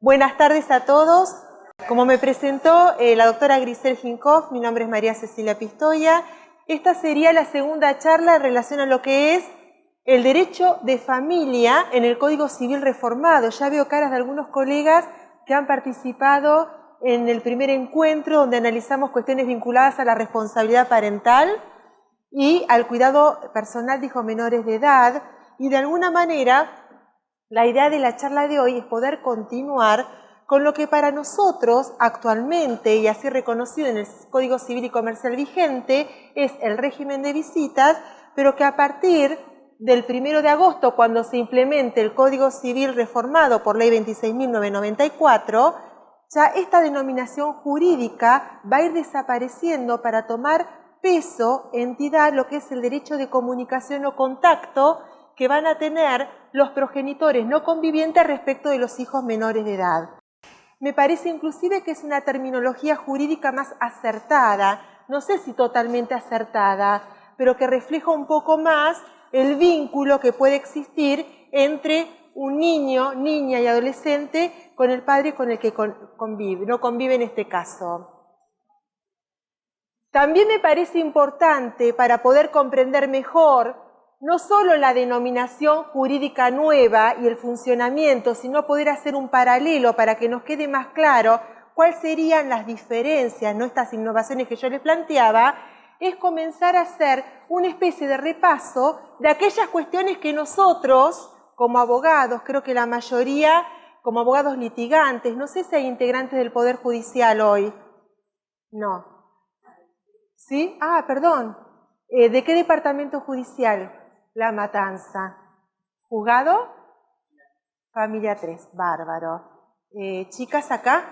Buenas tardes a todos. Como me presentó la doctora Grisel Ginkoff, mi nombre es María Cecilia Pistoia. Esta sería la segunda charla en relación a lo que es el derecho de familia en el Código Civil reformado. Ya veo caras de algunos colegas que han participado en el primer encuentro donde analizamos cuestiones vinculadas a la responsabilidad parental y al cuidado personal de hijos menores de edad. Y de alguna manera, la idea de la charla de hoy es poder continuar con lo que para nosotros actualmente, y así reconocido en el Código Civil y Comercial vigente, es el régimen de visitas, pero que a partir del 1 de agosto, cuando se implemente el Código Civil reformado por Ley 26.994, ya esta denominación jurídica va a ir desapareciendo para tomar peso, entidad, lo que es el derecho de comunicación o contacto que van a tener los progenitores no convivientes respecto de los hijos menores de edad. Me parece inclusive que es una terminología jurídica más acertada, no sé si totalmente acertada, pero que refleja un poco más el vínculo que puede existir entre un niño, niña y adolescente con el padre con el que convive, no convive en este caso. También me parece importante para poder comprender mejor no solo la denominación jurídica nueva y el funcionamiento, sino poder hacer un paralelo para que nos quede más claro cuáles serían las diferencias, ¿no? Estas innovaciones que yo les planteaba, es comenzar a hacer una especie de repaso de aquellas cuestiones que nosotros, como abogados, creo que la mayoría, como abogados litigantes, no sé si hay integrantes del Poder Judicial hoy. No. ¿Sí? Ah, perdón. ¿De qué departamento judicial? La Matanza. ¿Juzgado? Familia 3, bárbaro. ¿Chicas acá?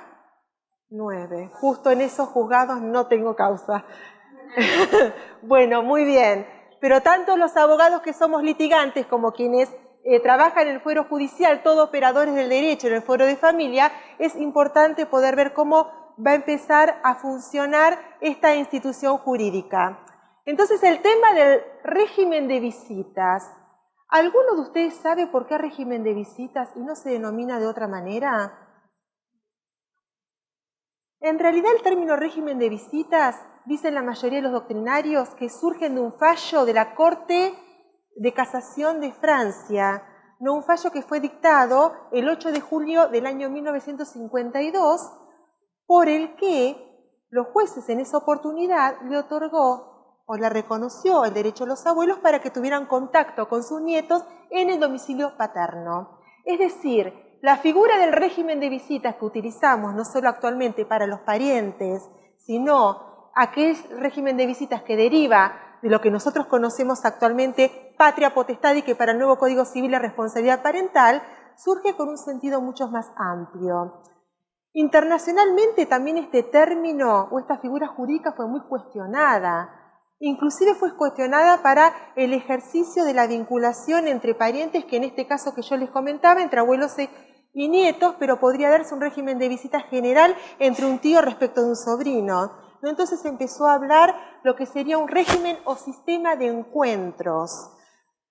9. Justo en esos juzgados no tengo causa. Bueno, muy bien. Pero tanto los abogados que somos litigantes como quienes trabajan en el fuero judicial, todos operadores del derecho en el fuero de familia, es importante poder ver cómo va a empezar a funcionar esta institución jurídica. Entonces, el tema del régimen de visitas. ¿Alguno de ustedes sabe por qué régimen de visitas y no se denomina de otra manera? En realidad, el término régimen de visitas, dicen la mayoría de los doctrinarios, que surgen de un fallo de la Corte de Casación de Francia, no un fallo que fue dictado el 8 de julio del año 1952, por el que los jueces en esa oportunidad le otorgó o le reconoció el derecho a los abuelos para que tuvieran contacto con sus nietos en el domicilio paterno. Es decir, la figura del régimen de visitas que utilizamos no solo actualmente para los parientes, sino aquel régimen de visitas que deriva de lo que nosotros conocemos actualmente patria potestad y que para el nuevo Código Civil es responsabilidad parental, surge con un sentido mucho más amplio. Internacionalmente también este término o esta figura jurídica fue muy cuestionada. Inclusive fue cuestionada para el ejercicio de la vinculación entre parientes, que en este caso que yo les comentaba, entre abuelos y nietos, pero podría darse un régimen de visita general entre un tío respecto de un sobrino. Entonces empezó a hablar lo que sería un régimen o sistema de encuentros.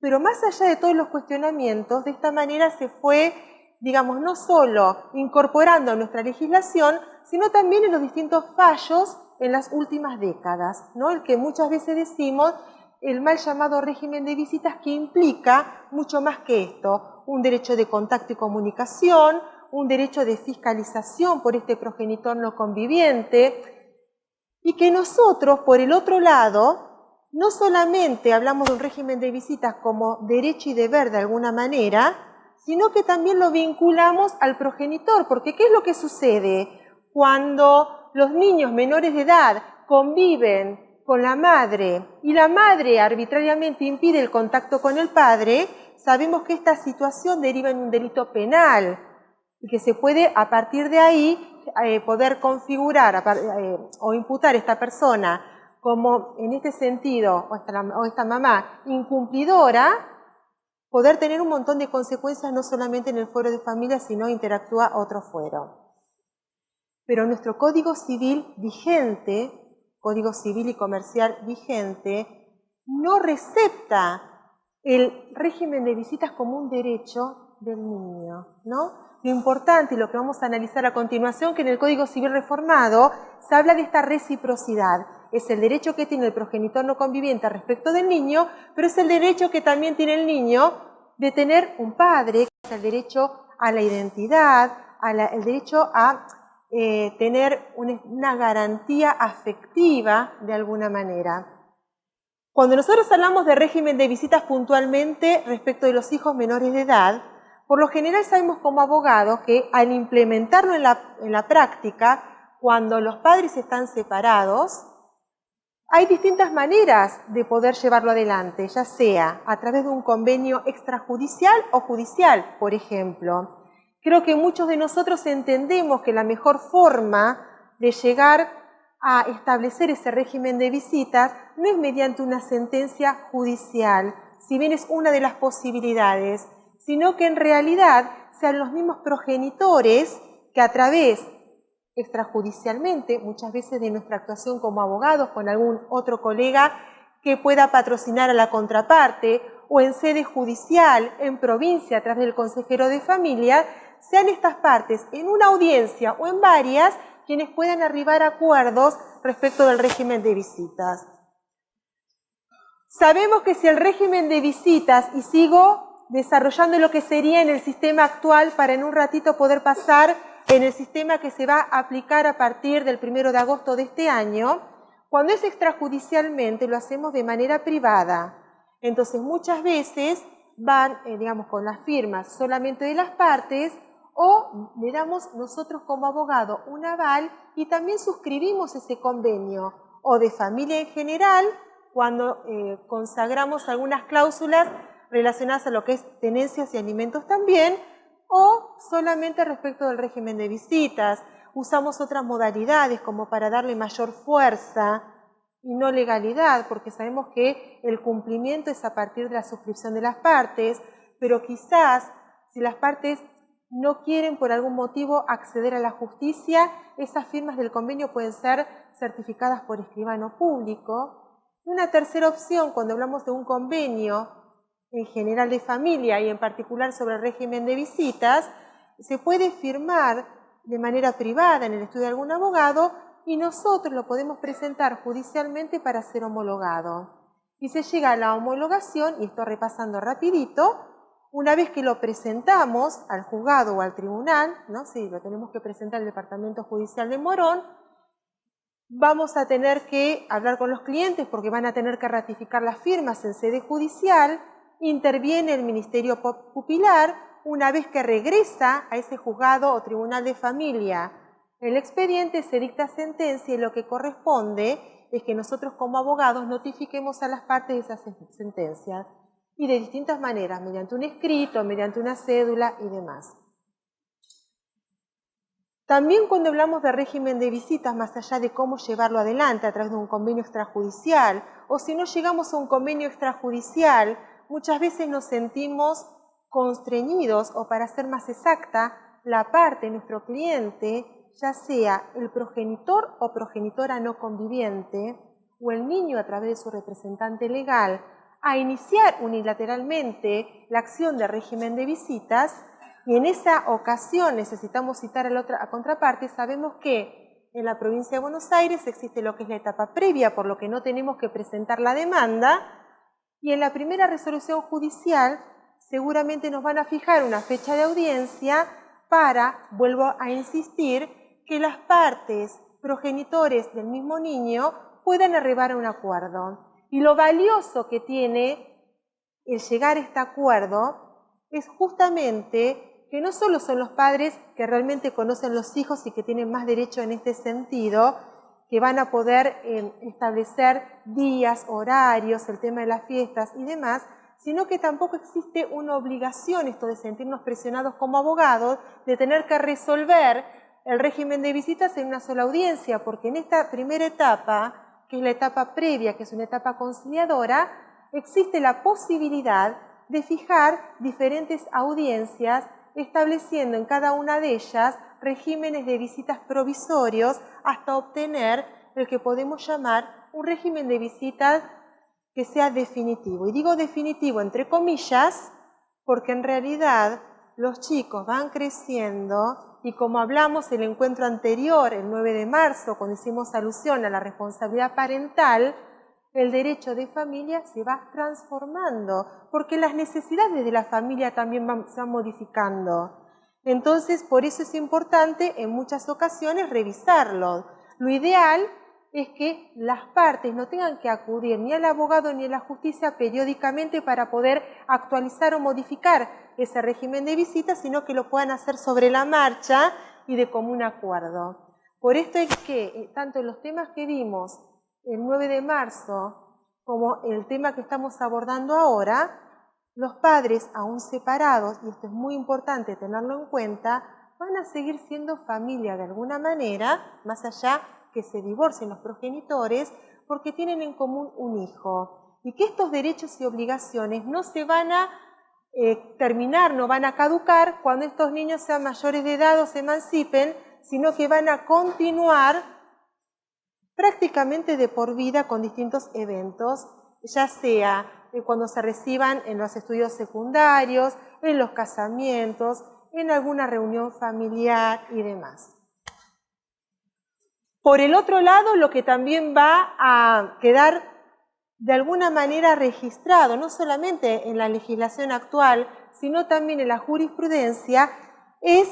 Pero más allá de todos los cuestionamientos, de esta manera se fue, digamos, no solo incorporando a nuestra legislación, sino también en los distintos fallos en las últimas décadas, ¿no? El que muchas veces decimos el mal llamado régimen de visitas, que implica mucho más que esto, un derecho de contacto y comunicación, un derecho de fiscalización por este progenitor no conviviente, y que nosotros, por el otro lado, no solamente hablamos de un régimen de visitas como derecho y deber de alguna manera, sino que también lo vinculamos al progenitor, porque ¿qué es lo que sucede cuando los niños menores de edad conviven con la madre y la madre arbitrariamente impide el contacto con el padre? Sabemos que esta situación deriva en un delito penal y que se puede a partir de ahí poder configurar o imputar a esta persona como en este sentido, o esta mamá incumplidora, poder tener un montón de consecuencias no solamente en el fuero de familia, sino interactúa otro fuero. Pero nuestro Código Civil vigente, Código Civil y Comercial vigente, no recepta el régimen de visitas como un derecho del niño, ¿no? lo importante y lo que vamos a analizar a continuación, que en el Código Civil Reformado se habla de esta reciprocidad. Es el derecho que tiene el progenitor no conviviente respecto del niño, pero es el derecho que también tiene el niño de tener un padre, que es el derecho a la identidad, el derecho a tener una garantía afectiva de alguna manera. Cuando nosotros hablamos de régimen de visitas puntualmente respecto de los hijos menores de edad, por lo general sabemos como abogados que al implementarlo en la práctica, cuando los padres están separados, hay distintas maneras de poder llevarlo adelante, ya sea a través de un convenio extrajudicial o judicial, por ejemplo. Creo que muchos de nosotros entendemos que la mejor forma de llegar a establecer ese régimen de visitas no es mediante una sentencia judicial, si bien es una de las posibilidades, sino que en realidad sean los mismos progenitores que a través, extrajudicialmente, muchas veces de nuestra actuación como abogados, con algún otro colega que pueda patrocinar a la contraparte, o en sede judicial, en provincia, a través del consejero de familia, sean estas partes en una audiencia o en varias quienes puedan arribar a acuerdos respecto del régimen de visitas. Sabemos que si el régimen de visitas, y sigo desarrollando lo que sería en el sistema actual para en un ratito poder pasar en el sistema que se va a aplicar a partir del 1 de agosto de este año, cuando es extrajudicialmente lo hacemos de manera privada. Entonces muchas veces van, digamos, con las firmas solamente de las partes, o le damos nosotros como abogado un aval y también suscribimos ese convenio, o de familia en general, cuando consagramos algunas cláusulas relacionadas a lo que es tenencias y alimentos también, o solamente respecto del régimen de visitas. Usamos otras modalidades como para darle mayor fuerza y no legalidad, porque sabemos que el cumplimiento es a partir de la suscripción de las partes, pero quizás si las partes no quieren por algún motivo acceder a la justicia, esas firmas del convenio pueden ser certificadas por escribano público. Una tercera opción, cuando hablamos de un convenio en general de familia y en particular sobre el régimen de visitas, se puede firmar de manera privada en el estudio de algún abogado y nosotros lo podemos presentar judicialmente para ser homologado. Y se llega a la homologación, y esto repasando rapidito, una vez que lo presentamos al juzgado o al tribunal, ¿no? Sí, lo tenemos que presentar al Departamento Judicial de Morón, vamos a tener que hablar con los clientes porque van a tener que ratificar las firmas en sede judicial, interviene el Ministerio Pupilar, una vez que regresa a ese juzgado o tribunal de familia el expediente, se dicta sentencia y lo que corresponde es que nosotros como abogados notifiquemos a las partes de esa sentencia y de distintas maneras, mediante un escrito, mediante una cédula y demás. También cuando hablamos de régimen de visitas, más allá de cómo llevarlo adelante a través de un convenio extrajudicial, o si no llegamos a un convenio extrajudicial, muchas veces nos sentimos constreñidos, o para ser más exacta, la parte, nuestro cliente, ya sea el progenitor o progenitora no conviviente, o el niño a través de su representante legal, a iniciar unilateralmente la acción de régimen de visitas, y en esa ocasión necesitamos citar a la contraparte. Sabemos que en la provincia de Buenos Aires existe lo que es la etapa previa, por lo que no tenemos que presentar la demanda, y en la primera resolución judicial seguramente nos van a fijar una fecha de audiencia para, vuelvo a insistir, que las partes progenitores del mismo niño puedan arribar a un acuerdo. Y lo valioso que tiene el llegar a este acuerdo es justamente que no solo son los padres que realmente conocen los hijos y que tienen más derecho en este sentido, que van a poder establecer días, horarios, el tema de las fiestas y demás, sino que tampoco existe una obligación, esto de sentirnos presionados como abogados, de tener que resolver el régimen de visitas en una sola audiencia, porque en esta primera etapa, que es la etapa previa, que es una etapa conciliadora, existe la posibilidad de fijar diferentes audiencias, estableciendo en cada una de ellas regímenes de visitas provisorios hasta obtener el que podemos llamar un régimen de visitas que sea definitivo. Y digo definitivo entre comillas porque en realidad los chicos van creciendo y como hablamos en el encuentro anterior, el 9 de marzo, cuando hicimos alusión a la responsabilidad parental, el derecho de familia se va transformando, porque las necesidades de la familia también se van modificando. Entonces, por eso es importante en muchas ocasiones revisarlo. Lo ideal es que las partes no tengan que acudir ni al abogado ni a la justicia periódicamente para poder actualizar o modificar ese régimen de visitas, sino que lo puedan hacer sobre la marcha y de común acuerdo. Por esto es que, tanto en los temas que vimos el 9 de marzo, como el tema que estamos abordando ahora, los padres aún separados, y esto es muy importante tenerlo en cuenta, van a seguir siendo familia de alguna manera, más allá que se divorcien los progenitores, porque tienen en común un hijo. Y que estos derechos y obligaciones no se van a terminar, no van a caducar cuando estos niños sean mayores de edad o se emancipen, sino que van a continuar prácticamente de por vida con distintos eventos, ya sea cuando se reciban en los estudios secundarios, en los casamientos, en alguna reunión familiar y demás. Por el otro lado, lo que también va a quedar de alguna manera registrado, no solamente en la legislación actual, sino también en la jurisprudencia, es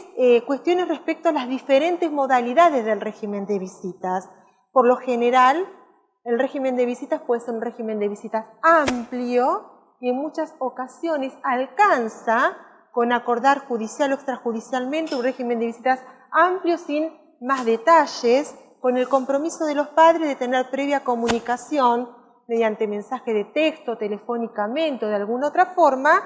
cuestiones respecto a las diferentes modalidades del régimen de visitas. Por lo general, el régimen de visitas puede ser un régimen de visitas amplio y en muchas ocasiones alcanza, con acordar judicial o extrajudicialmente, un régimen de visitas amplio sin más detalles, con el compromiso de los padres de tener previa comunicación mediante mensaje de texto, telefónicamente o de alguna otra forma,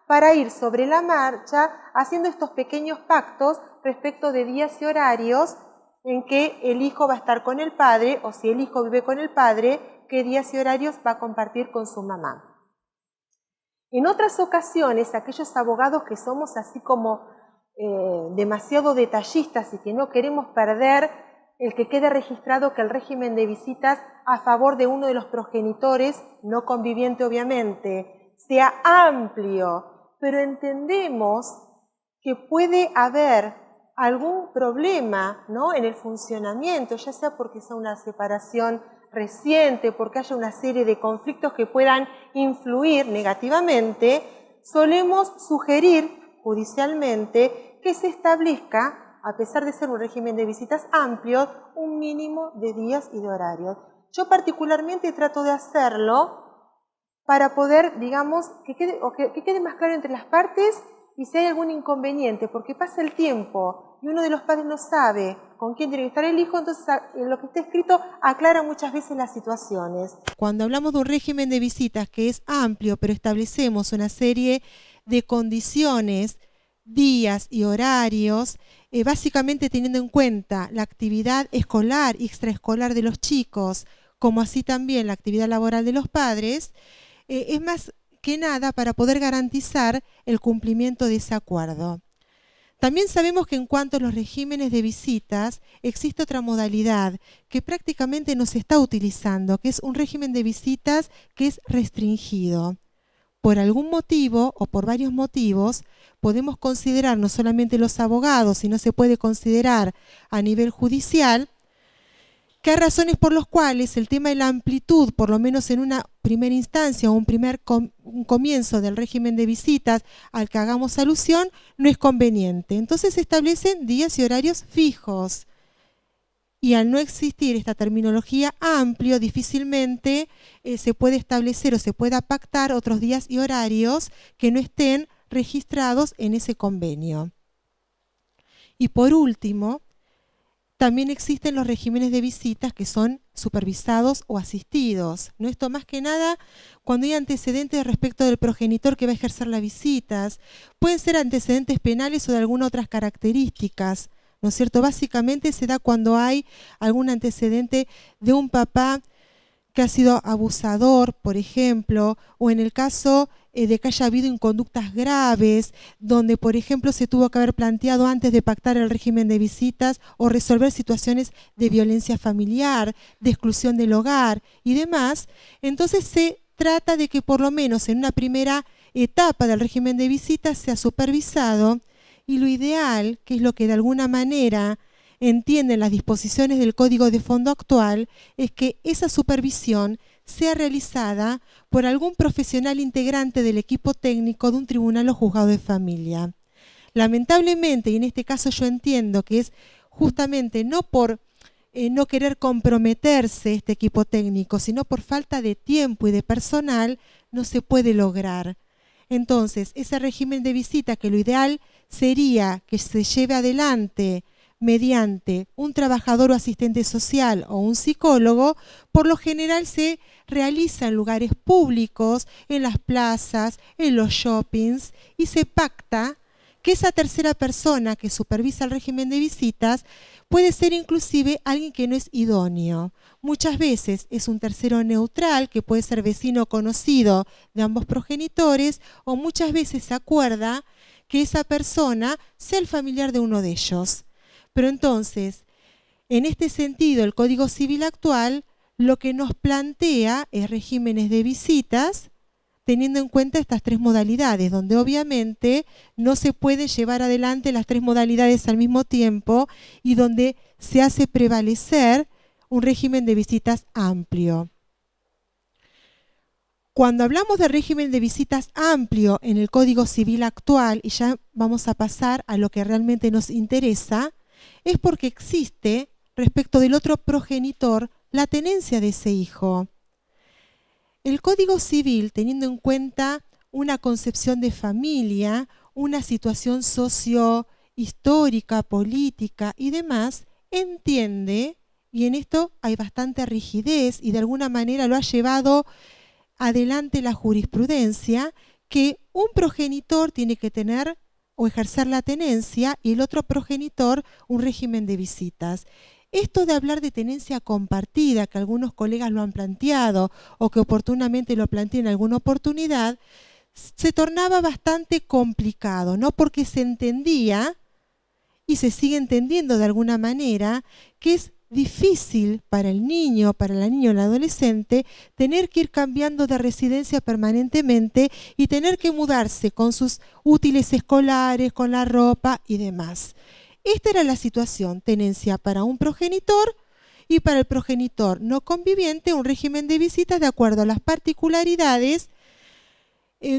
para ir sobre la marcha haciendo estos pequeños pactos respecto de días y horarios en que el hijo va a estar con el padre, o si el hijo vive con el padre, qué días y horarios va a compartir con su mamá. En otras ocasiones, aquellos abogados que somos así como demasiado detallistas y que no queremos perder el que quede registrado que el régimen de visitas a favor de uno de los progenitores, no conviviente obviamente, sea amplio, pero entendemos que puede haber algún problema, ¿no?, en el funcionamiento, ya sea porque sea una separación reciente, porque haya una serie de conflictos que puedan influir negativamente, solemos sugerir judicialmente que se establezca, a pesar de ser un régimen de visitas amplio, un mínimo de días y de horarios. Yo particularmente trato de hacerlo para poder, digamos, que quede más claro entre las partes y si hay algún inconveniente, porque pasa el tiempo y uno de los padres no sabe con quién tiene que estar el hijo, entonces lo que está escrito aclara muchas veces las situaciones. Cuando hablamos de un régimen de visitas que es amplio, pero establecemos una serie de condiciones, días y horarios, básicamente teniendo en cuenta la actividad escolar y extraescolar de los chicos, como así también la actividad laboral de los padres, es más que nada para poder garantizar el cumplimiento de ese acuerdo. También sabemos que en cuanto a los regímenes de visitas, existe otra modalidad que prácticamente no se está utilizando, que es un régimen de visitas que es restringido. Por algún motivo o por varios motivos, podemos considerar no solamente los abogados, sino se puede considerar a nivel judicial, que hay razones por las cuales el tema de la amplitud, por lo menos en una primera instancia o un comienzo del régimen de visitas al que hagamos alusión, no es conveniente. Entonces se establecen días y horarios fijos. Y al no existir esta terminología amplio, difícilmente se puede establecer o se pueda pactar otros días y horarios que no estén registrados en ese convenio. Y por último, también existen los regímenes de visitas que son supervisados o asistidos, ¿no? Esto más que nada cuando hay antecedentes respecto del progenitor que va a ejercer las visitas. Pueden ser antecedentes penales o de algunas otras características, ¿no es cierto? Básicamente se da cuando hay algún antecedente de un papá que ha sido abusador, por ejemplo, o en el caso de que haya habido inconductas graves, donde, por ejemplo, se tuvo que haber planteado antes de pactar el régimen de visitas o resolver situaciones de violencia familiar, de exclusión del hogar y demás. Entonces se trata de que por lo menos en una primera etapa del régimen de visitas sea supervisado Y lo ideal, que es lo que de alguna manera entienden las disposiciones del Código de Fondo actual, es que esa supervisión sea realizada por algún profesional integrante del equipo técnico de un tribunal o juzgado de familia. Lamentablemente, y en este caso yo entiendo que es justamente no por no querer comprometerse este equipo técnico, sino por falta de tiempo y de personal, no se puede lograr. Entonces, ese régimen de visita, que lo ideal sería que se lleve adelante mediante un trabajador o asistente social o un psicólogo, por lo general se realiza en lugares públicos, en las plazas, en los shoppings, y se pacta que esa tercera persona que supervisa el régimen de visitas puede ser inclusive alguien que no es idóneo. Muchas veces es un tercero neutral, que puede ser vecino conocido de ambos progenitores, o muchas veces se acuerda que esa persona sea el familiar de uno de ellos. Pero entonces, en este sentido, el Código Civil actual lo que nos plantea es regímenes de visitas teniendo en cuenta estas tres modalidades, donde obviamente no se puede llevar adelante las tres modalidades al mismo tiempo y donde se hace prevalecer un régimen de visitas amplio. Cuando hablamos de régimen de visitas amplio en el Código Civil actual, y ya vamos a pasar a lo que realmente nos interesa, es porque existe, respecto del otro progenitor, la tenencia de ese hijo. El Código Civil, teniendo en cuenta una concepción de familia, una situación sociohistórica, política y demás, entiende, y en esto hay bastante rigidez y de alguna manera lo ha llevado adelante la jurisprudencia, que un progenitor tiene que tener o ejercer la tenencia y el otro progenitor un régimen de visitas. Esto de hablar de tenencia compartida, que algunos colegas lo han planteado o que oportunamente lo planteé en alguna oportunidad, se tornaba bastante complicado, ¿no? Porque se entendía, y se sigue entendiendo de alguna manera, que es difícil para el niño, para la niña o el adolescente, tener que ir cambiando de residencia permanentemente y tener que mudarse con sus útiles escolares, con la ropa y demás. Esta era la situación, tenencia para un progenitor y para el progenitor no conviviente, un régimen de visitas de acuerdo a las particularidades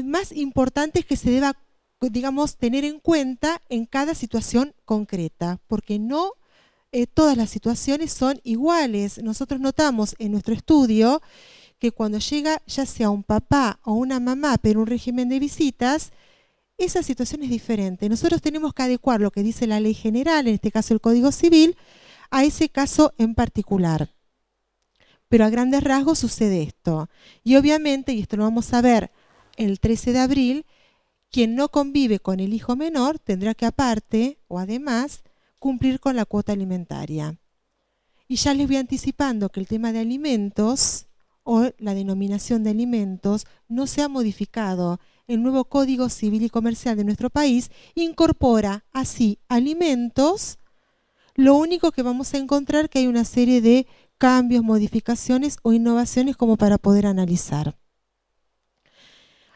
más importantes que se deba, digamos, tener en cuenta en cada situación concreta, porque no todas las situaciones son iguales. Nosotros notamos en nuestro estudio que cuando llega ya sea un papá o una mamá, pero un régimen de visitas, esa situación es diferente. Nosotros tenemos que adecuar lo que dice la ley general, en este caso el Código Civil, a ese caso en particular. Pero a grandes rasgos sucede esto. Y obviamente, y esto lo vamos a ver el 13 de abril, quien no convive con el hijo menor tendrá que aparte o además cumplir con la cuota alimentaria. Y ya les voy anticipando que el tema de alimentos o la denominación de alimentos no se ha modificado. El nuevo Código Civil y Comercial de nuestro país incorpora así alimentos. Lo único que vamos a encontrar que hay una serie de cambios, modificaciones o innovaciones como para poder analizar.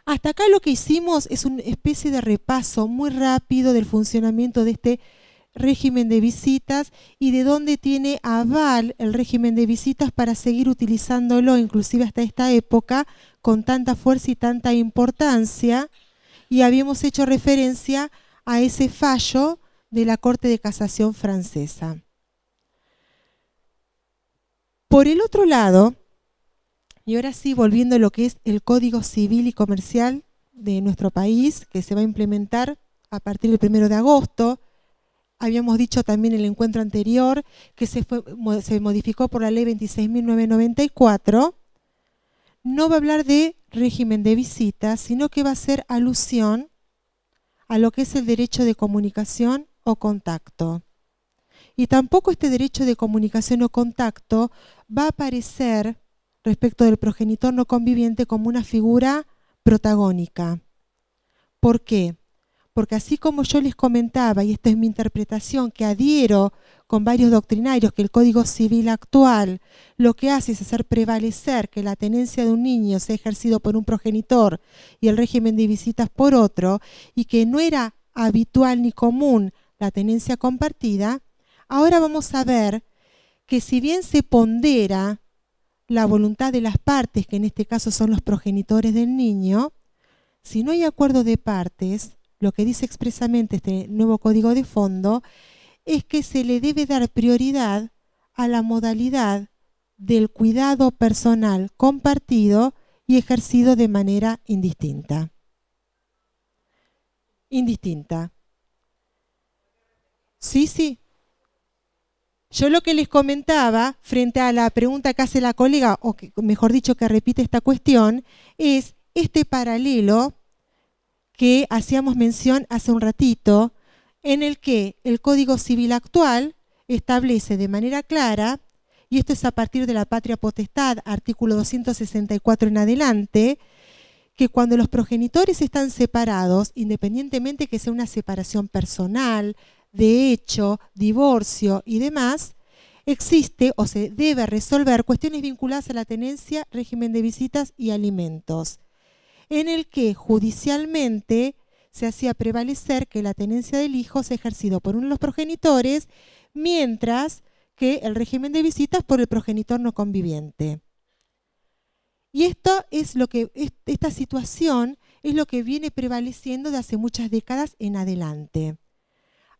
Hasta acá lo que hicimos es una especie de repaso muy rápido del funcionamiento de este régimen de visitas y de dónde tiene aval el régimen de visitas para seguir utilizándolo inclusive hasta esta época con tanta fuerza y tanta importancia, y habíamos hecho referencia a ese fallo de la Corte de Casación francesa. Por el otro lado, y ahora sí volviendo a lo que es el Código Civil y Comercial de nuestro país, que se va a implementar a partir del 1 de agosto, habíamos dicho también en el encuentro anterior que se modificó por la ley 26.994, no va a hablar de régimen de visitas, sino que va a hacer alusión a lo que es el derecho de comunicación o contacto. Y tampoco este derecho de comunicación o contacto va a aparecer respecto del progenitor no conviviente como una figura protagónica. ¿Por qué? Porque así como yo les comentaba, y esta es mi interpretación, que adhiero con varios doctrinarios, que el Código Civil actual lo que hace es hacer prevalecer que la tenencia de un niño sea ejercido por un progenitor y el régimen de visitas por otro, y que no era habitual ni común la tenencia compartida, ahora vamos a ver que si bien se pondera la voluntad de las partes, que en este caso son los progenitores del niño, si no hay acuerdo de partes, lo que dice expresamente este nuevo código de fondo es que se le debe dar prioridad a la modalidad del cuidado personal compartido y ejercido de manera indistinta. Indistinta. Sí. Yo lo que les comentaba, frente a la pregunta que hace la colega, o que, mejor dicho, que repite esta cuestión, es este paralelo que hacíamos mención hace un ratito, en el que el Código Civil actual establece de manera clara, y esto es a partir de la patria potestad, artículo 264 en adelante, que cuando los progenitores están separados, independientemente que sea una separación personal, de hecho, divorcio y demás, existe o se debe resolver cuestiones vinculadas a la tenencia, régimen de visitas y alimentos, en el que judicialmente se hacía prevalecer que la tenencia del hijo se ha ejercido por uno de los progenitores, mientras que el régimen de visitas por el progenitor no conviviente. Y esto es lo que, esta situación es lo que viene prevaleciendo de hace muchas décadas en adelante.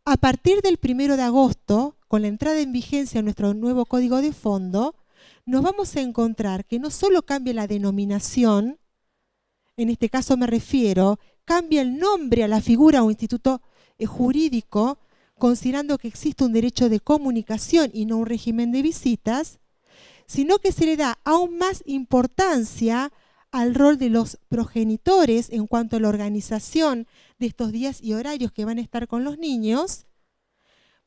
A partir del 1 de agosto, con la entrada en vigencia de nuestro nuevo código de fondo, nos vamos a encontrar que no solo cambia la denominación, en este caso me refiero, cambia el nombre a la figura o instituto jurídico, considerando que existe un derecho de comunicación y no un régimen de visitas, sino que se le da aún más importancia al rol de los progenitores en cuanto a la organización de estos días y horarios que van a estar con los niños.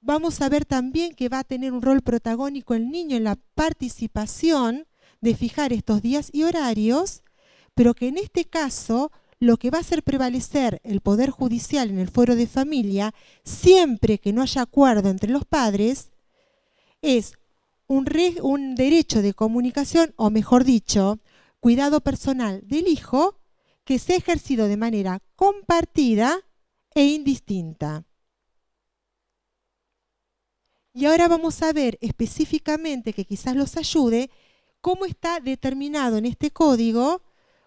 Vamos a ver también que va a tener un rol protagónico el niño en la participación de fijar estos días y horarios, pero que en este caso lo que va a hacer prevalecer el Poder Judicial en el fuero de familia, siempre que no haya acuerdo entre los padres, es un derecho de comunicación, o mejor dicho, cuidado personal del hijo, que se ha ejercido de manera compartida e indistinta. Y ahora vamos a ver específicamente, que quizás los ayude, cómo está determinado en este código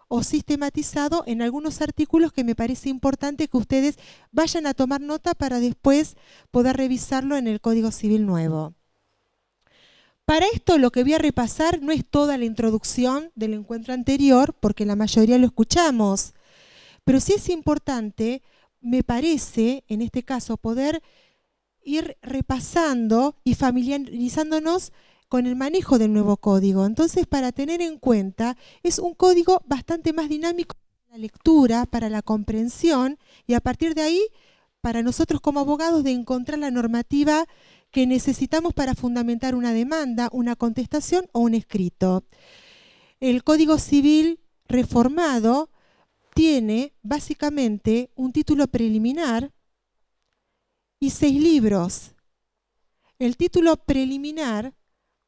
o sistematizado en algunos artículos que me parece importante que ustedes vayan a tomar nota para después poder revisarlo en el Código Civil nuevo. Para esto lo que voy a repasar no es toda la introducción del encuentro anterior, porque la mayoría lo escuchamos, pero sí es importante, me parece, en este caso, poder ir repasando y familiarizándonos con el manejo del nuevo código. Entonces, para tener en cuenta, es un código bastante más dinámico para la lectura, para la comprensión, y a partir de ahí, para nosotros como abogados, de encontrar la normativa que necesitamos para fundamentar una demanda, una contestación o un escrito. El Código Civil reformado tiene básicamente un título preliminar y 6 libros. El título preliminar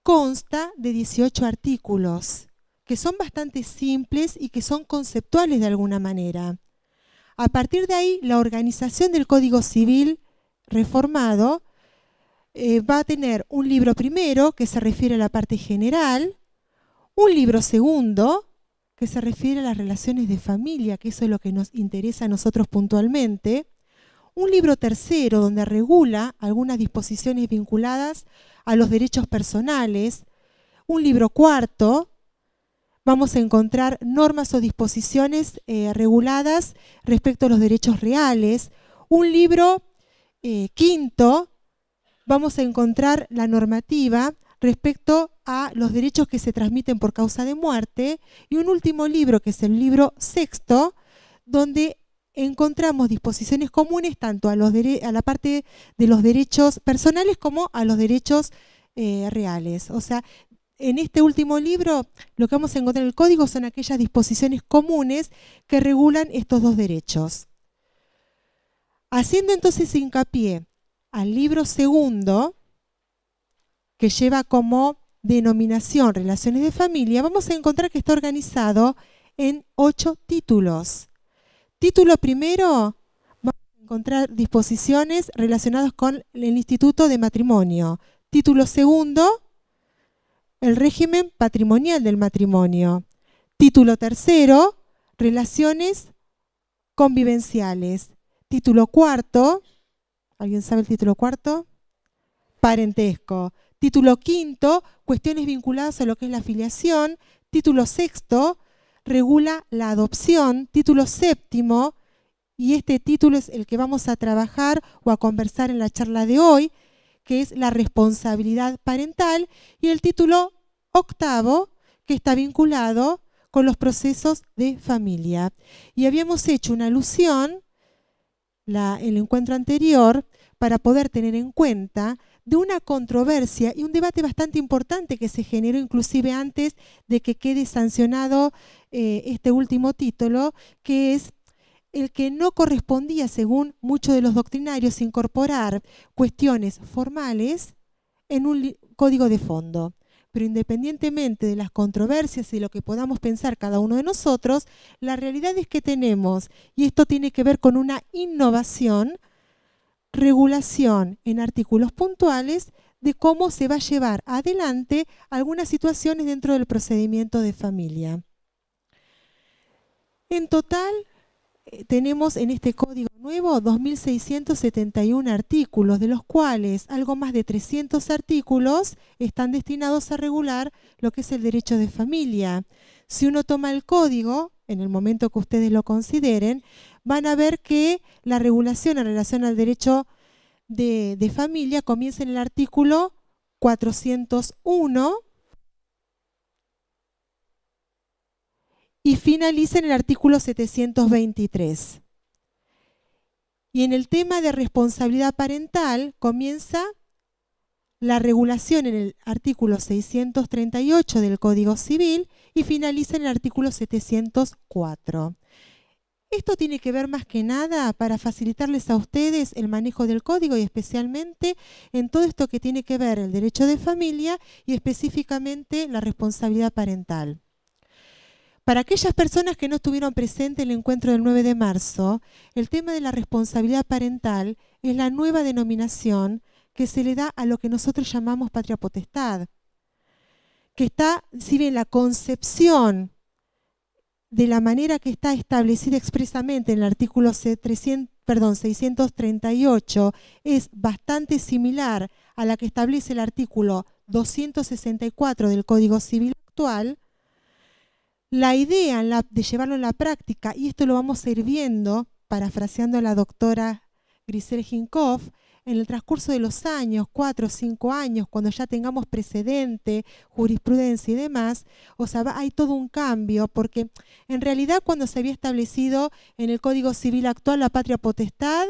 consta de 18 artículos, que son bastante simples y que son conceptuales de alguna manera. A partir de ahí, la organización del Código Civil reformado va a tener un libro primero que se refiere a la parte general, un libro segundo que se refiere a las relaciones de familia, que eso es lo que nos interesa a nosotros puntualmente, un libro tercero donde regula algunas disposiciones vinculadas a los derechos personales, un libro cuarto, vamos a encontrar normas o disposiciones reguladas respecto a los derechos reales, un libro quinto, vamos a encontrar la normativa respecto a los derechos que se transmiten por causa de muerte, y un último libro, que es el libro sexto, donde encontramos disposiciones comunes tanto a la parte de los derechos personales como a los derechos reales. O sea, en este último libro lo que vamos a encontrar en el código son aquellas disposiciones comunes que regulan estos dos derechos. Haciendo entonces hincapié al libro segundo, que lleva como denominación Relaciones de Familia, vamos a encontrar que está organizado en 8 títulos. Título primero, vamos a encontrar disposiciones relacionadas con el Instituto de Matrimonio. Título segundo, el régimen patrimonial del matrimonio. Título tercero, relaciones convivenciales. Título cuarto, ¿alguien sabe el título cuarto? Parentesco. Título quinto, cuestiones vinculadas a lo que es la filiación. Título sexto, regula la adopción. Título séptimo, y este título es el que vamos a trabajar o a conversar en la charla de hoy, que es la responsabilidad parental. Y el título octavo, que está vinculado con los procesos de familia. Y habíamos hecho una alusión en el encuentro anterior para poder tener en cuenta de una controversia y un debate bastante importante que se generó inclusive antes de que quede sancionado este último título, que es el que no correspondía, según muchos de los doctrinarios, incorporar cuestiones formales en un código de fondo. Pero independientemente de las controversias y lo que podamos pensar cada uno de nosotros, la realidad es que tenemos, y esto tiene que ver con una innovación, regulación en artículos puntuales de cómo se va a llevar adelante algunas situaciones dentro del procedimiento de familia. En total, tenemos en este código nuevo 2.671 artículos, de los cuales algo más de 300 artículos están destinados a regular lo que es el derecho de familia. Si uno toma el código, en el momento que ustedes lo consideren, van a ver que la regulación en relación al derecho de familia comienza en el artículo 401 y finaliza en el artículo 723. Y en el tema de responsabilidad parental comienza la regulación en el artículo 638 del Código Civil y finaliza en el artículo 704. Esto tiene que ver más que nada para facilitarles a ustedes el manejo del código y especialmente en todo esto que tiene que ver el derecho de familia y específicamente la responsabilidad parental. Para aquellas personas que no estuvieron presentes en el encuentro del 9 de marzo, el tema de la responsabilidad parental es la nueva denominación que se le da a lo que nosotros llamamos patria potestad, que está, si bien la concepción de la manera que está establecida expresamente en el artículo 638 es bastante similar a la que establece el artículo 264 del Código Civil actual, la idea de llevarlo en la práctica, y esto lo vamos a ir viendo, parafraseando a la doctora Grisel Hinkov, en el transcurso de los años, 4 o 5 años, cuando ya tengamos precedente, jurisprudencia y demás, o sea, hay todo un cambio, porque en realidad cuando se había establecido en el Código Civil actual la patria potestad,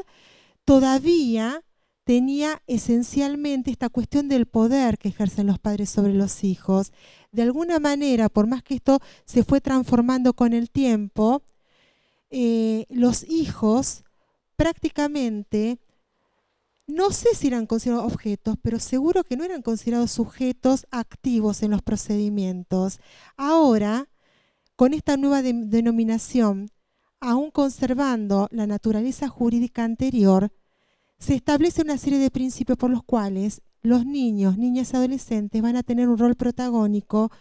todavía tenía esencialmente esta cuestión del poder que ejercen los padres sobre los hijos. De alguna manera, por más que esto se fue transformando con el tiempo, los hijos prácticamente, no sé si eran considerados objetos, pero seguro que no eran considerados sujetos activos en los procedimientos. Ahora, con esta nueva denominación, aún conservando la naturaleza jurídica anterior, se establece una serie de principios por los cuales los niños, niñas y adolescentes van a tener un rol protagónico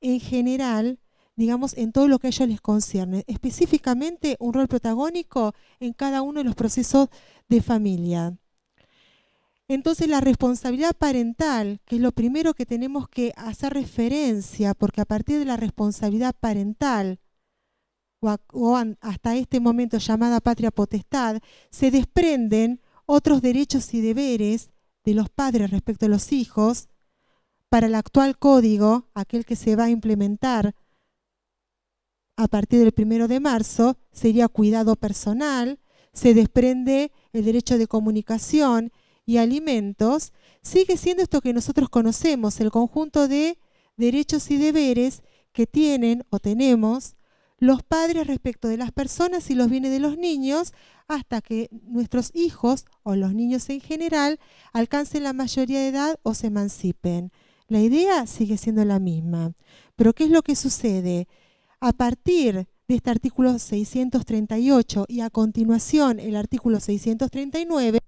en general, digamos, en todo lo que a ellos les concierne. Específicamente, un rol protagónico en cada uno de los procesos de familia. Entonces, la responsabilidad parental, que es lo primero que tenemos que hacer referencia, porque a partir de la responsabilidad parental, o hasta este momento llamada patria potestad, se desprenden otros derechos y deberes de los padres respecto a los hijos. Para el actual código, aquel que se va a implementar a partir del 1 de marzo, sería cuidado personal, se desprende el derecho de comunicación y alimentos, sigue siendo esto que nosotros conocemos, el conjunto de derechos y deberes que tienen o tenemos los padres respecto de las personas y los bienes de los niños hasta que nuestros hijos o los niños en general alcancen la mayoría de edad o se emancipen. La idea sigue siendo la misma. Pero ¿qué es lo que sucede? A partir de este artículo 638 y a continuación el artículo 639,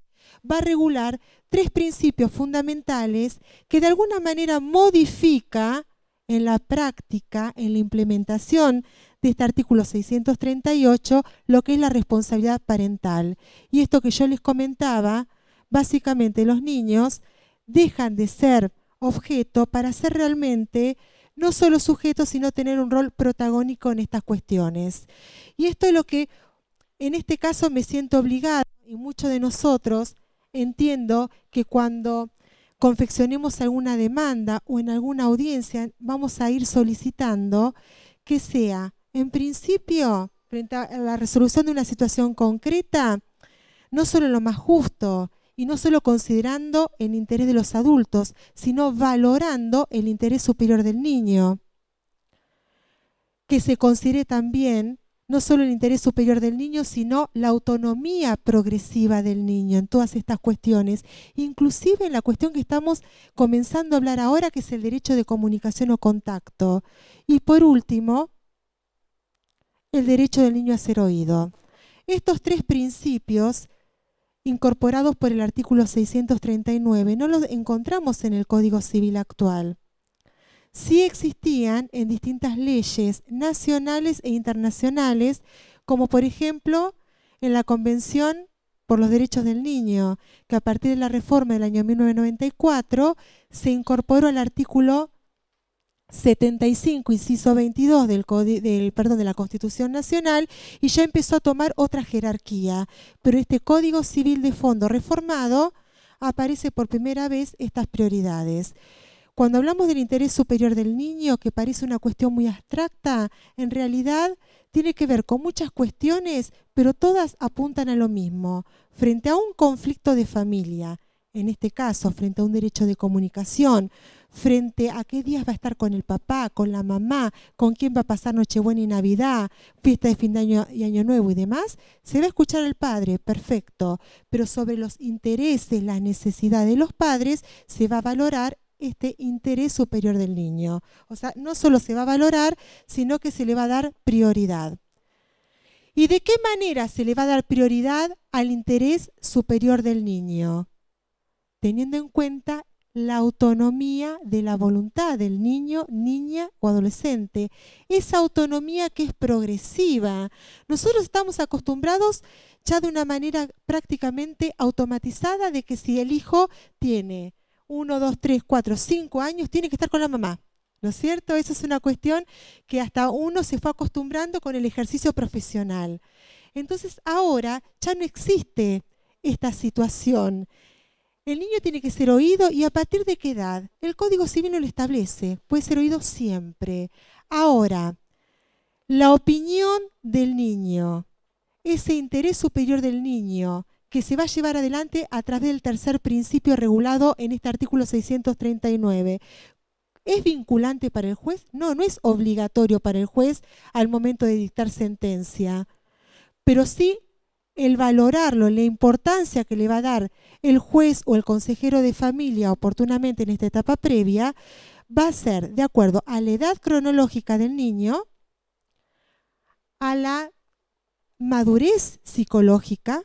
va a regular 3 principios fundamentales que de alguna manera modifica en la práctica, en la implementación de este artículo 638, lo que es la responsabilidad parental. Y esto que yo les comentaba, básicamente los niños dejan de ser objeto para ser realmente no solo sujetos, sino tener un rol protagónico en estas cuestiones. Y esto es lo que en este caso me siento obligada, y muchos de nosotros entiendo que cuando confeccionemos alguna demanda o en alguna audiencia vamos a ir solicitando que sea, en principio, frente a la resolución de una situación concreta, no solo lo más justo y no solo considerando el interés de los adultos, sino valorando el interés superior del niño. Que se considere también no solo el interés superior del niño, sino la autonomía progresiva del niño en todas estas cuestiones, inclusive en la cuestión que estamos comenzando a hablar ahora, que es el derecho de comunicación o contacto. Y por último, el derecho del niño a ser oído. Estos 3 principios, incorporados por el artículo 639, no los encontramos en el Código Civil actual. Sí existían en distintas leyes nacionales e internacionales, como por ejemplo en la Convención por los Derechos del Niño, que a partir de la reforma del año 1994 se incorporó al artículo 75, inciso 22 de la Constitución Nacional, y ya empezó a tomar otra jerarquía. Pero este Código Civil de fondo reformado aparece por primera vez estas prioridades. Cuando hablamos del interés superior del niño, que parece una cuestión muy abstracta, en realidad tiene que ver con muchas cuestiones, pero todas apuntan a lo mismo. Frente a un conflicto de familia, en este caso, frente a un derecho de comunicación, frente a qué días va a estar con el papá, con la mamá, con quién va a pasar Nochebuena y Navidad, fiesta de fin de año y Año Nuevo y demás, se va a escuchar al padre, perfecto, pero sobre los intereses, las necesidades de los padres, se va a valorar este interés superior del niño. O sea, no solo se va a valorar, sino que se le va a dar prioridad. ¿Y de qué manera se le va a dar prioridad al interés superior del niño? Teniendo en cuenta la autonomía de la voluntad del niño, niña o adolescente. Esa autonomía que es progresiva. Nosotros estamos acostumbrados ya de una manera prácticamente automatizada de que si el hijo tiene 1, 2, 3, 4, 5 años, tiene que estar con la mamá. ¿No es cierto? Esa es una cuestión que hasta uno se fue acostumbrando con el ejercicio profesional. Entonces ahora ya no existe esta situación. El niño tiene que ser oído, y ¿a partir de qué edad? El Código Civil no lo establece, puede ser oído siempre. Ahora, la opinión del niño, ese interés superior del niño, que se va a llevar adelante a través del tercer principio regulado en este artículo 639. ¿Es vinculante para el juez? No, no es obligatorio para el juez al momento de dictar sentencia, pero sí el valorarlo, la importancia que le va a dar el juez o el consejero de familia oportunamente en esta etapa previa, va a ser de acuerdo a la edad cronológica del niño, a la madurez psicológica,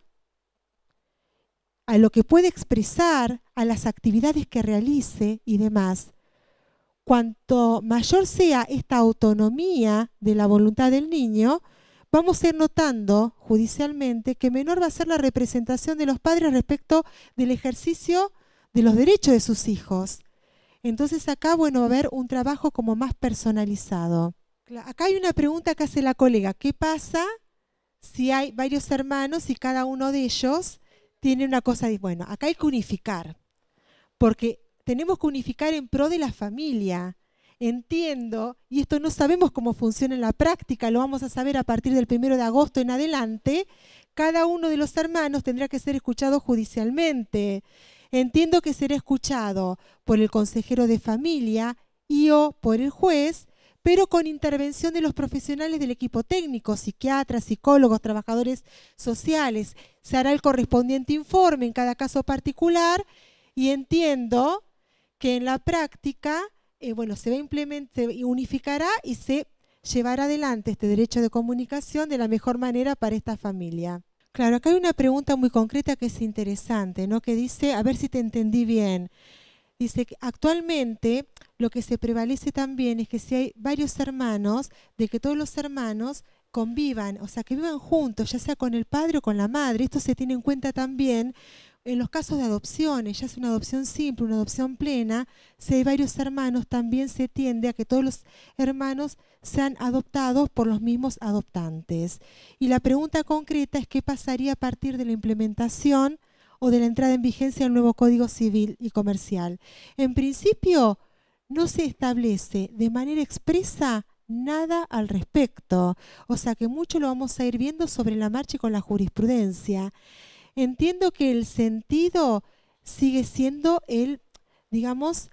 a lo que puede expresar, a las actividades que realice y demás. Cuanto mayor sea esta autonomía de la voluntad del niño, vamos a ir notando judicialmente que menor va a ser la representación de los padres respecto del ejercicio de los derechos de sus hijos. Entonces acá, bueno, va a haber un trabajo como más personalizado. Acá hay una pregunta que hace la colega. ¿Qué pasa si hay varios hermanos y cada uno de ellos tiene una cosa? Bueno, acá hay que unificar, porque tenemos que unificar en pro de la familia. Entiendo, y esto no sabemos cómo funciona en la práctica, lo vamos a saber a partir del 1 de agosto en adelante, cada uno de los hermanos tendrá que ser escuchado judicialmente. Entiendo que será escuchado por el consejero de familia y o por el juez, pero con intervención de los profesionales del equipo técnico, psiquiatras, psicólogos, trabajadores sociales. Se hará el correspondiente informe en cada caso particular, y entiendo que en la práctica bueno, se va a implementar, unificará y se llevar adelante este derecho de comunicación de la mejor manera para esta familia. Claro, acá hay una pregunta muy concreta que es interesante, ¿no? Que dice, a ver si te entendí bien. Dice que actualmente lo que se prevalece también es que si hay varios hermanos, de que todos los hermanos convivan, o sea, que vivan juntos, ya sea con el padre o con la madre. Esto se tiene en cuenta también en los casos de adopciones, ya sea una adopción simple, una adopción plena. Si hay varios hermanos, también se tiende a que todos los hermanos sean adoptados por los mismos adoptantes. Y la pregunta concreta es qué pasaría a partir de la implementación o de la entrada en vigencia del nuevo Código Civil y Comercial. En principio, no se establece de manera expresa nada al respecto. O sea que mucho lo vamos a ir viendo sobre la marcha y con la jurisprudencia. Entiendo que el sentido sigue siendo el, digamos,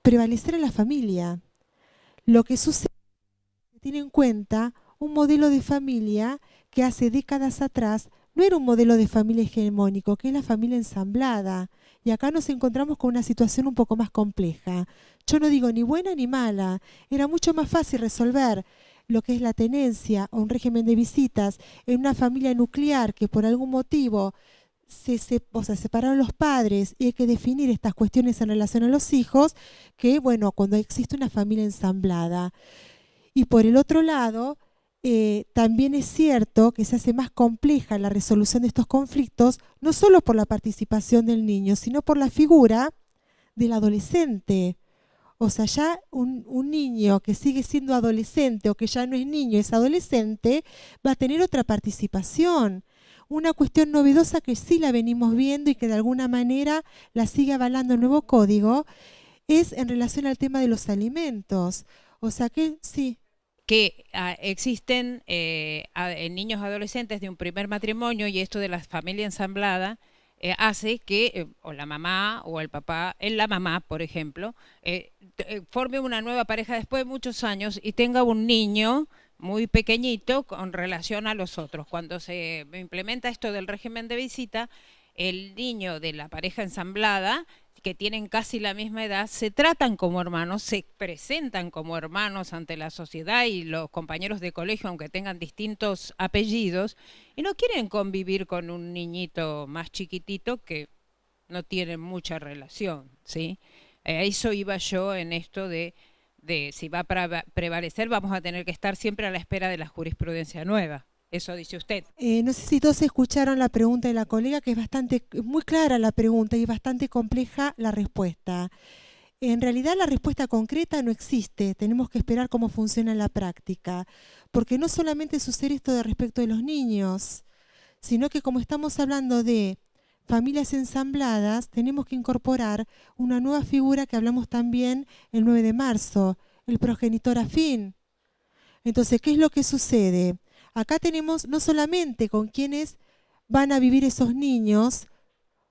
prevalecer a la familia. Lo que sucede es que se tiene en cuenta un modelo de familia que hace décadas atrás no era un modelo de familia hegemónico, que es la familia ensamblada. Y acá nos encontramos con una situación un poco más compleja. Yo no digo ni buena ni mala. Era mucho más fácil resolver lo que es la tenencia o un régimen de visitas en una familia nuclear que por algún motivo se separaron los padres y hay que definir estas cuestiones en relación a los hijos, que bueno, cuando existe una familia ensamblada. Y por el otro lado, también es cierto que se hace más compleja la resolución de estos conflictos, no solo por la participación del niño, sino por la figura del adolescente. O sea, ya un niño que sigue siendo adolescente o que ya no es niño, es adolescente, va a tener otra participación. Una cuestión novedosa que sí la venimos viendo y que de alguna manera la sigue avalando el nuevo código es en relación al tema de los alimentos. O sea que sí. Que existen niños adolescentes de un primer matrimonio y esto de la familia ensamblada hace que o la mamá o el papá, la mamá, por ejemplo, forme una nueva pareja después de muchos años y tenga un niño muy pequeñito con relación a los otros. Cuando se implementa esto del régimen de visita, el niño de la pareja ensamblada, que tienen casi la misma edad, se tratan como hermanos, se presentan como hermanos ante la sociedad y los compañeros de colegio, aunque tengan distintos apellidos, y no quieren convivir con un niñito más chiquitito que no tienen mucha relación, ¿sí? A eso iba yo en esto de si va a prevalecer, vamos a tener que estar siempre a la espera de la jurisprudencia nueva. Eso dice usted. No sé si todos escucharon la pregunta de la colega, que es muy clara la pregunta y bastante compleja la respuesta. En realidad la respuesta concreta no existe, tenemos que esperar cómo funciona en la práctica, porque no solamente sucede esto de respecto de los niños, sino que como estamos hablando de familias ensambladas, tenemos que incorporar una nueva figura que hablamos también el 9 de marzo, el progenitor afín. Entonces, ¿qué es lo que sucede? Acá tenemos no solamente con quiénes van a vivir esos niños,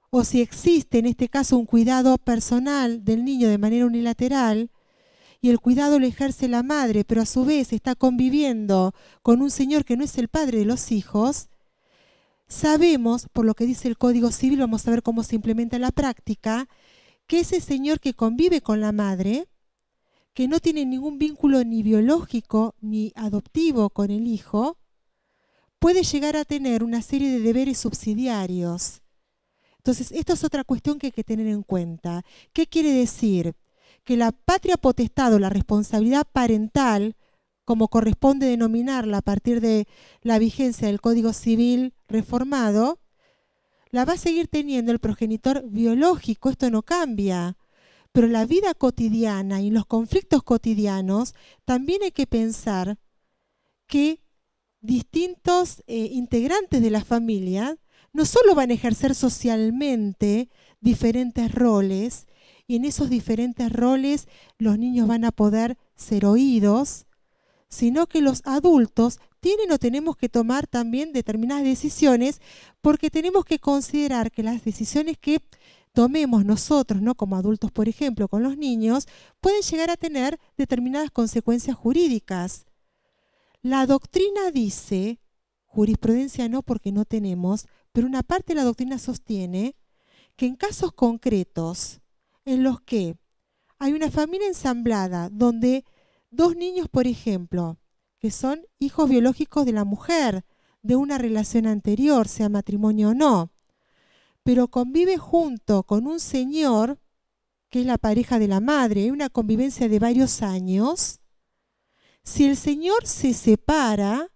o si existe en este caso un cuidado personal del niño de manera unilateral, y el cuidado lo ejerce la madre, pero a su vez está conviviendo con un señor que no es el padre de los hijos. Sabemos, por lo que dice el Código Civil, vamos a ver cómo se implementa en la práctica, que ese señor que convive con la madre, que no tiene ningún vínculo ni biológico ni adoptivo con el hijo, puede llegar a tener una serie de deberes subsidiarios. Entonces, esto es otra cuestión que hay que tener en cuenta. ¿Qué quiere decir? Que la patria potestad o la responsabilidad parental, como corresponde denominarla a partir de la vigencia del Código Civil reformado, la va a seguir teniendo el progenitor biológico, esto no cambia. Pero la vida cotidiana y los conflictos cotidianos también hay que pensar que distintos integrantes de la familia no solo van a ejercer socialmente diferentes roles, y en esos diferentes roles los niños van a poder ser oídos, sino que los adultos tienen o tenemos que tomar también determinadas decisiones, porque tenemos que considerar que las decisiones que tomemos nosotros, ¿no? Como adultos, por ejemplo, con los niños, pueden llegar a tener determinadas consecuencias jurídicas. La doctrina dice, jurisprudencia no porque no tenemos, pero una parte de la doctrina sostiene que en casos concretos en los que hay una familia ensamblada donde dos niños, por ejemplo, que son hijos biológicos de la mujer, de una relación anterior, sea matrimonio o no, pero convive junto con un señor, que es la pareja de la madre, hay una convivencia de varios años. Si el señor se separa,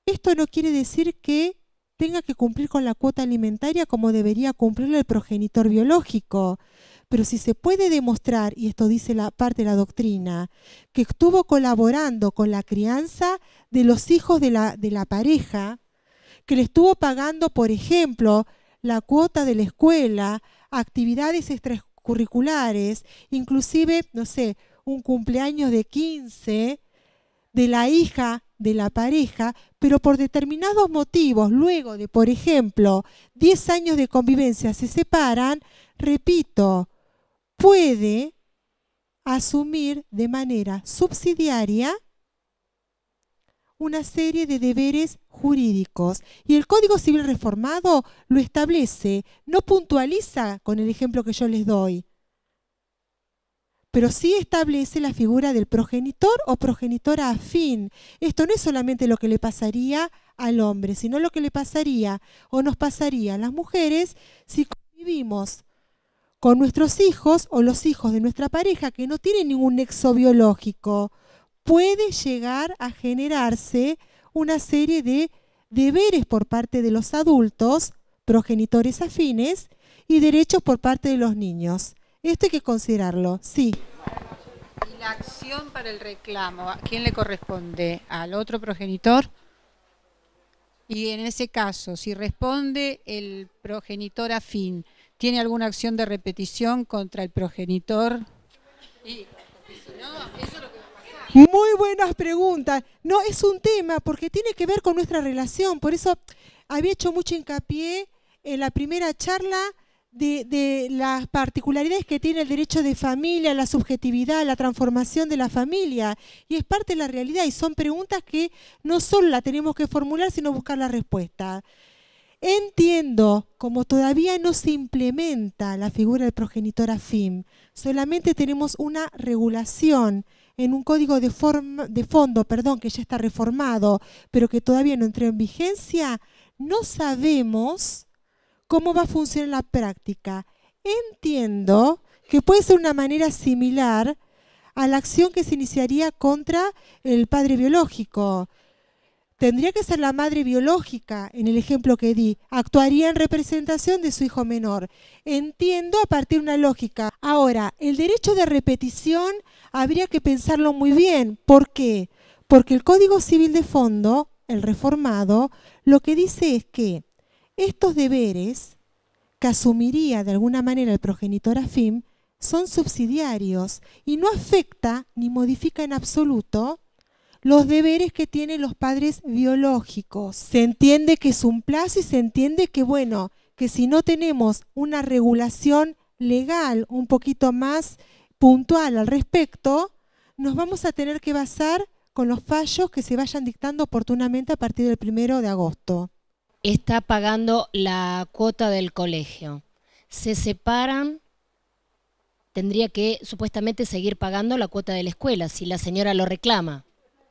esto no quiere decir que tenga que cumplir con la cuota alimentaria como debería cumplirlo el progenitor biológico. Pero si se puede demostrar, y esto dice la parte de la doctrina, que estuvo colaborando con la crianza de los hijos de la pareja, que le estuvo pagando, por ejemplo, la cuota de la escuela, actividades extracurriculares, inclusive, no sé, un cumpleaños de 15 de la hija de la pareja, pero por determinados motivos, luego de, por ejemplo, 10 años de convivencia se separan, repito, puede asumir de manera subsidiaria una serie de deberes jurídicos. Y el Código Civil Reformado lo establece, no puntualiza con el ejemplo que yo les doy, pero sí establece la figura del progenitor o progenitora afín. Esto no es solamente lo que le pasaría al hombre, sino lo que le pasaría o nos pasaría a las mujeres si convivimos con nuestros hijos o los hijos de nuestra pareja que no tienen ningún nexo biológico. Puede llegar a generarse una serie de deberes por parte de los adultos, progenitores afines, y derechos por parte de los niños. Esto hay que considerarlo, sí. ¿Y la acción para el reclamo, a quién le corresponde? ¿Al otro progenitor? Y en ese caso, si responde el progenitor afín, ¿tiene alguna acción de repetición contra el progenitor? Y si no, eso es lo que va a pasar. Muy buenas preguntas. No, es un tema porque tiene que ver con nuestra relación. Por eso había hecho mucho hincapié en la primera charla de las particularidades que tiene el derecho de familia, la subjetividad, la transformación de la familia. Y es parte de la realidad y son preguntas que no solo la tenemos que formular, sino buscar la respuesta. Entiendo, como todavía no se implementa la figura del progenitor afín, solamente tenemos una regulación en un código de fondo, que ya está reformado, pero que todavía no entró en vigencia, no sabemos cómo va a funcionar en la práctica. Entiendo que puede ser una manera similar a la acción que se iniciaría contra el padre biológico. Tendría que ser la madre biológica, en el ejemplo que di, actuaría en representación de su hijo menor. Entiendo a partir de una lógica. Ahora, el derecho de repetición habría que pensarlo muy bien. ¿Por qué? Porque el Código Civil de fondo, el reformado, lo que dice es que estos deberes que asumiría de alguna manera el progenitor afín son subsidiarios y no afecta ni modifica en absoluto los deberes que tienen los padres biológicos. Se entiende que es un plazo y se entiende que, bueno, que si no tenemos una regulación legal un poquito más puntual al respecto, nos vamos a tener que basar con los fallos que se vayan dictando oportunamente a partir del 1 de agosto. Está pagando la cuota del colegio. Se separan, tendría que supuestamente seguir pagando la cuota de la escuela, si la señora lo reclama.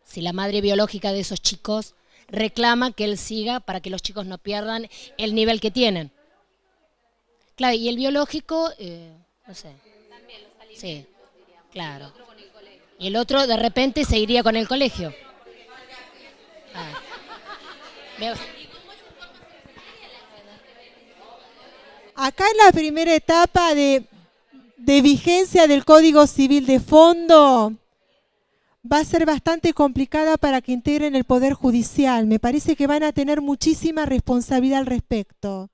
Si la madre biológica de esos chicos reclama que él siga para que los chicos no pierdan el nivel que tienen. Claro, y el biológico, no sé. También los alimentos, sí, claro. Y el otro de repente se iría con el colegio. Acá en la primera etapa de vigencia del Código Civil de fondo va a ser bastante complicada para que integren el Poder Judicial. Me parece que van a tener muchísima responsabilidad al respecto.